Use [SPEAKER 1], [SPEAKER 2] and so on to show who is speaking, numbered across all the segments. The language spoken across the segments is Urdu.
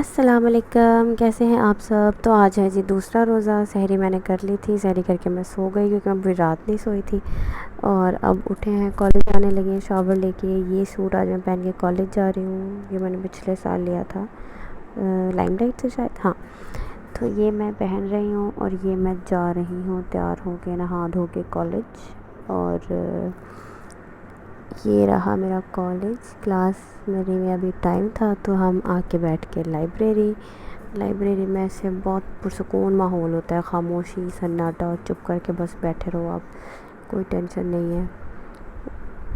[SPEAKER 1] السلام علیکم، کیسے ہیں آپ سب؟ تو آج ہے جی دوسرا روزہ۔ سحری میں نے کر لی تھی، سحری کر کے میں سو گئی کیونکہ میں پوری رات نہیں سوئی تھی، اور اب اٹھے ہیں، کالج جانے لگے ہیں شاور لے کے۔ یہ سوٹ آج میں پہن کے کالج جا رہی ہوں، یہ میں نے پچھلے سال لیا تھا، لائم لائٹ سے شاید، ہاں۔ تو یہ میں پہن رہی ہوں اور یہ میں جا رہی ہوں تیار ہو کے، نہا دھو کے کالج۔ اور یہ رہا میرا کالج، کلاس میری میں ابھی ٹائم تھا تو ہم آ کے بیٹھ کے لائبریری میں سے بہت پرسکون ماحول ہوتا ہے، خاموشی، سناٹا، چپ کر کے بس بیٹھے رہو آپ، کوئی ٹینشن نہیں ہے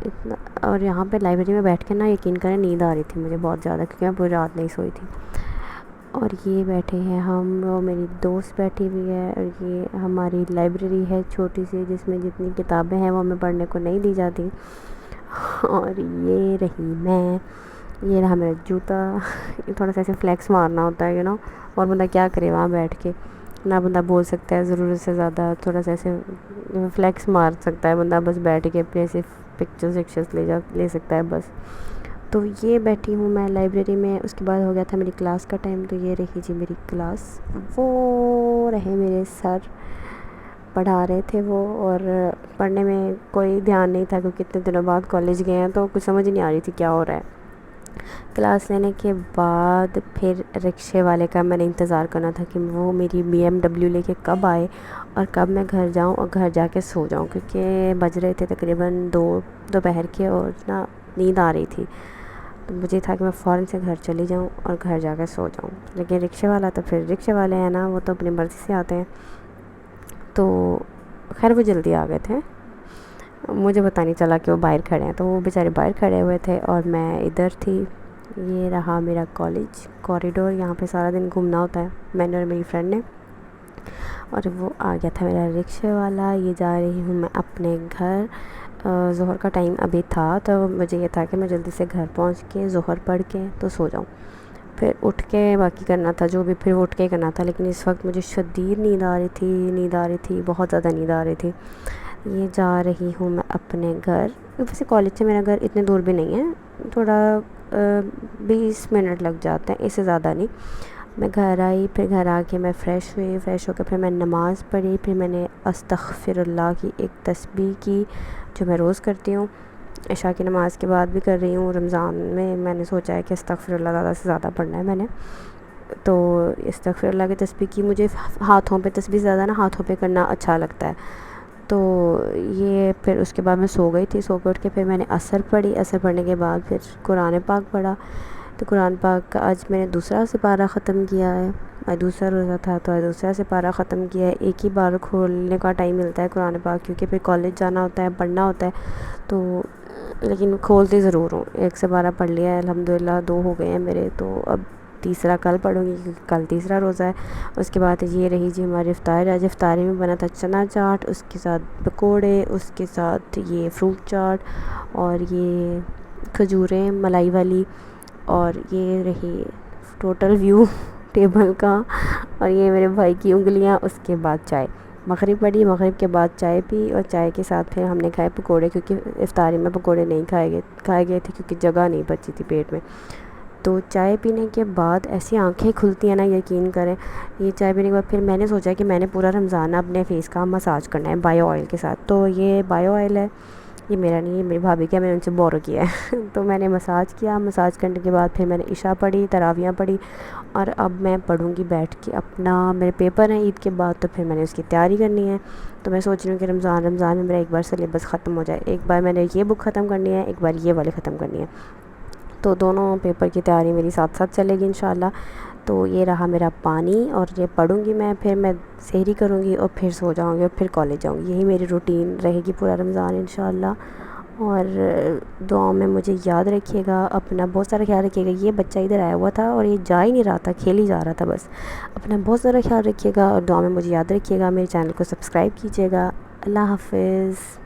[SPEAKER 1] اتنا۔ اور یہاں پہ لائبریری میں بیٹھ کے نا یقین کریں نیند آ رہی تھی مجھے بہت زیادہ، کیونکہ میں پوری رات نہیں سوئی تھی۔ اور یہ بیٹھے ہیں ہم، وہ میری دوست بیٹھی ہوئی ہے، اور یہ ہماری لائبریری ہے چھوٹی سی، جس میں جتنی کتابیں ہیں وہ ہمیں پڑھنے کو نہیں دی جاتی۔ اور یہ رہی میں، یہ رہا میرا جوتا۔ یہ تھوڑا سا ایسے فلیکس مارنا ہوتا ہے اور بندہ کیا کرے وہاں بیٹھ کے، نہ بندہ بول سکتا ہے ضرورت سے زیادہ، تھوڑا سا ایسے فلیکس مار سکتا ہے بندہ بس بیٹھ کے، اپنے ایسے پکچرز لے سکتا ہے بس۔ تو یہ بیٹھی ہوں میں لائبریری میں، اس کے بعد ہو گیا تھا میری کلاس کا ٹائم، تو یہ رہی جی میری کلاس۔ وہ رہے میرے سر، پڑھا رہے تھے وہ، اور پڑھنے میں کوئی دھیان نہیں تھا کیونکہ اتنے دنوں بعد کالج گئے ہیں تو کچھ سمجھ نہیں آ رہی تھی کیا ہو رہا ہے۔ کلاس لینے کے بعد پھر رکشے والے کا میں نے انتظار کرنا تھا کہ وہ میری BMW لے کے کب آئے اور کب میں گھر جاؤں اور گھر جا کے سو جاؤں، کیونکہ بج رہے تھے تقریباً 2 دوپہر کے، اور نا نیند آ رہی تھی، تو مجھے تھا کہ میں فوراً سے گھر چلی جاؤں اور گھر جا کے سو جاؤں۔ لیکن رکشے والا تو پھر رکشے والے ہیں نا، وہ تو اپنی مرضی سے آتے ہیں، تو خیر وہ جلدی آ گئے تھے، مجھے پتہ نہیں چلا کہ وہ باہر کھڑے ہیں، تو وہ بیچارے باہر کھڑے ہوئے تھے اور میں ادھر تھی۔ یہ رہا میرا کالج کوریڈور، یہاں پہ سارا دن گھومنا ہوتا ہے میں نے اور میری فرینڈ نے۔ اور وہ آ گیا تھا میرا رکشے والا، یہ جا رہی ہوں میں اپنے گھر۔ ظہر کا ٹائم ابھی تھا تو مجھے یہ تھا کہ میں جلدی سے گھر پہنچ کے ظہر پڑھ کے تو سو جاؤں، پھر اٹھ کے باقی کرنا تھا جو بھی، پھر اٹھ کے کرنا تھا، لیکن اس وقت مجھے شدید نیند آ رہی تھی، بہت زیادہ نیند آ رہی تھی۔ یہ جا رہی ہوں میں اپنے گھر، ویسے کالج سے میرا گھر اتنے دور بھی نہیں ہے، تھوڑا 20 منٹ لگ جاتے ہیں، اس سے زیادہ نہیں۔ میں گھر آئی، پھر گھر آ کے میں فریش ہوئی، فریش ہو کے پھر میں نماز پڑھی، پھر میں نے استغفر اللہ کی ایک تسبیح کی جو میں روز کرتی ہوں، عشاء کی نماز کے بعد بھی کر رہی ہوں۔ رمضان میں نے سوچا ہے کہ استغفر اللہ زیادہ سے زیادہ پڑھنا ہے میں نے، تو استغفر اللہ کی تسبیح کی۔ مجھے ہاتھوں پہ تسبیح زیادہ نا ہاتھوں پہ کرنا اچھا لگتا ہے، تو یہ پھر اس کے بعد میں سو گئی تھی، سو کے اٹھ کے پھر میں نے عصر پڑھی، عصر پڑھنے کے بعد پھر قرآن پاک پڑھا، تو قرآن پاک کا آج میں نے دوسرا سپارہ ختم کیا ہے، آج دوسرا روزہ تھا تو آج دوسرا سپارہ ختم کیا ہے۔ ایک ہی بار کھولنے کا ٹائم ملتا ہے قرآن پاک، کیونکہ پھر کالج جانا ہوتا ہے، پڑھنا ہوتا ہے، تو لیکن کھولتی ضرور ہوں۔ ایک سپارہ پڑھ لیا ہے الحمدللہ، 2 ہو گئے ہیں میرے، تو اب تیسرا کل پڑھوں گی کیونکہ کل تیسرا روزہ ہے۔ اس کے بعد یہ رہی جی ہماری افطاری، آج افطاری میں بنا تھا چنا چاٹ، اس کے ساتھ پکوڑے، اس کے ساتھ یہ فروٹ چاٹ، اور یہ کھجوریں ملائی والی، اور یہ رہی ٹوٹل ویو ٹیبل کا، اور یہ میرے بھائی کی انگلیاں۔ اس کے بعد چائے، مغرب پڑھی، مغرب کے بعد چائے پی، اور چائے کے ساتھ پھر ہم نے کھائے پکوڑے، کیونکہ افطاری میں پکوڑے نہیں کھائے گئے تھے کیونکہ جگہ نہیں بچی تھی پیٹ میں۔ تو چائے پینے کے بعد ایسی آنکھیں کھلتی ہیں نا، یقین کریں، یہ چائے پینے کے بعد پھر میں نے سوچا کہ میں نے پورا رمضان اپنے فیس کا مساج کرنا ہے بایو آئل کے ساتھ، تو یہ بایو آئل ہے، یہ میرا نہیں ہے، میری بھابھی کا، میں نے ان سے بورو کیا ہے تو میں نے مساج کیا، مساج کرنے کے بعد پھر میں نے عشاء پڑھی، تراویحیں پڑھی، اور اب میں پڑھوں گی بیٹھ کے اپنا، میرے پیپر ہیں عید کے بعد تو پھر میں نے اس کی تیاری کرنی ہے، تو میں سوچ رہی ہوں کہ رمضان میں میرا ایک بار سلیبس ختم ہو جائے، ایک بار میں نے یہ بک ختم کرنی ہے، ایک بار یہ والی ختم کرنی ہے، تو دونوں پیپر کی تیاری میری ساتھ ساتھ چلے گی انشاءاللہ۔ تو یہ رہا میرا پانی، اور یہ پڑھوں گی پھر میں سحری کروں گی اور پھر سو جاؤں گی اور پھر کالج جاؤں گی، یہی میری روٹین رہے گی پورا رمضان انشاءاللہ۔ اور دعاؤں میں مجھے یاد رکھیے گا، اپنا بہت سارا خیال رکھیے گا۔ یہ بچہ ادھر آیا ہوا تھا اور یہ جا ہی نہیں رہا تھا، کھیل ہی جا رہا تھا بس، اپنا بہت سارا خیال رکھیے گا، اور دعاؤں میں مجھے یاد رکھیے گا، میرے چینل کو سبسکرائب کیجیے گا۔ اللہ حافظ۔